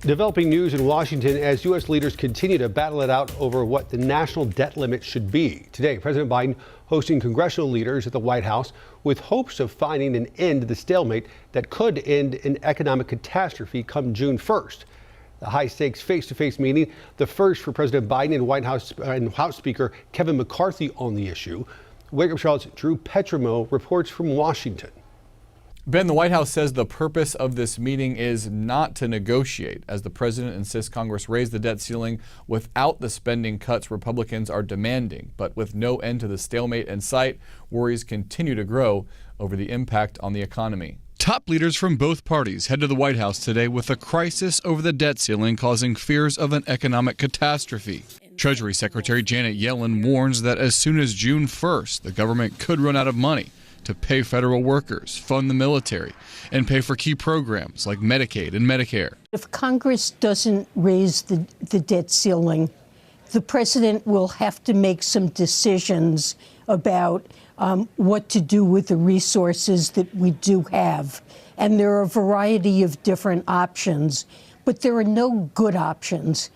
Developing news in Washington as U.S. leaders continue to battle it out over what the national debt limit should be. Today, President Biden hosting congressional leaders at the White House with hopes of finding an end to the stalemate that could end an economic catastrophe come June 1st. The high-stakes face-to-face meeting, the first for President Biden and House Speaker Kevin McCarthy on the issue. Wake Up Charlotte's Drew Petrimo reports from Washington. Ben, the White House says the purpose of this meeting is not to negotiate, as the president insists Congress raise the debt ceiling without the spending cuts Republicans are demanding. But with no end to the stalemate in sight, worries continue to grow over the impact on the economy. Top leaders from both parties head to the White House today with a crisis over the debt ceiling causing fears of an economic catastrophe. Treasury Secretary Janet Yellen warns that as soon as June 1st, the government could run out of money to pay federal workers, fund the military, and pay for key programs like Medicaid and Medicare. If Congress doesn't raise the debt ceiling, the president will have to make some decisions about what to do with the resources that we do have. And there are a variety of different options, but there are no good options.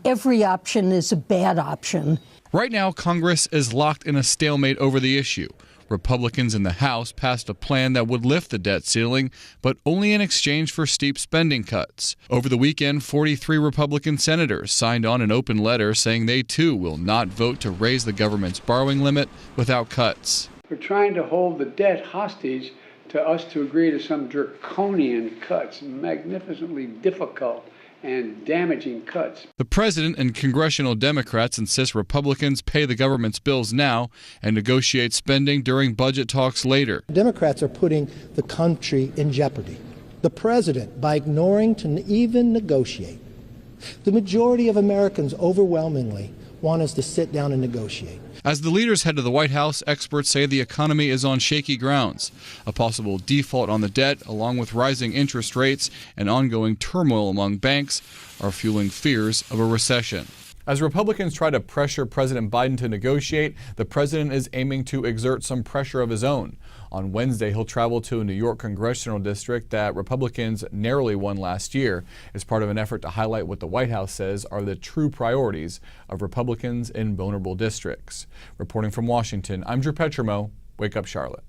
Every option is a bad option. Right now, Congress is locked in a stalemate over the issue. Republicans in the House passed a plan that would lift the debt ceiling, but only in exchange for steep spending cuts. Over the weekend, 43 Republican senators signed on an open letter saying they too will not vote to raise the government's borrowing limit without cuts. We're trying to hold the debt hostage to us to agree to some draconian cuts, magnificently difficult and damaging cuts. The president and congressional Democrats insist Republicans pay the government's bills now and negotiate spending during budget talks later. Democrats are putting the country in jeopardy. The president, by ignoring to even negotiate. The majority of Americans overwhelmingly want us to sit down and negotiate. As the leaders head to the White House, experts say the economy is on shaky grounds. A possible default on the debt, along with rising interest rates and ongoing turmoil among banks, are fueling fears of a recession. As Republicans try to pressure President Biden to negotiate, the president is aiming to exert some pressure of his own. On Wednesday, he'll travel to a New York congressional district that Republicans narrowly won last year as part of an effort to highlight what the White House says are the true priorities of Republicans in vulnerable districts. Reporting from Washington, I'm Drew Petrimo. Wake Up Charlotte.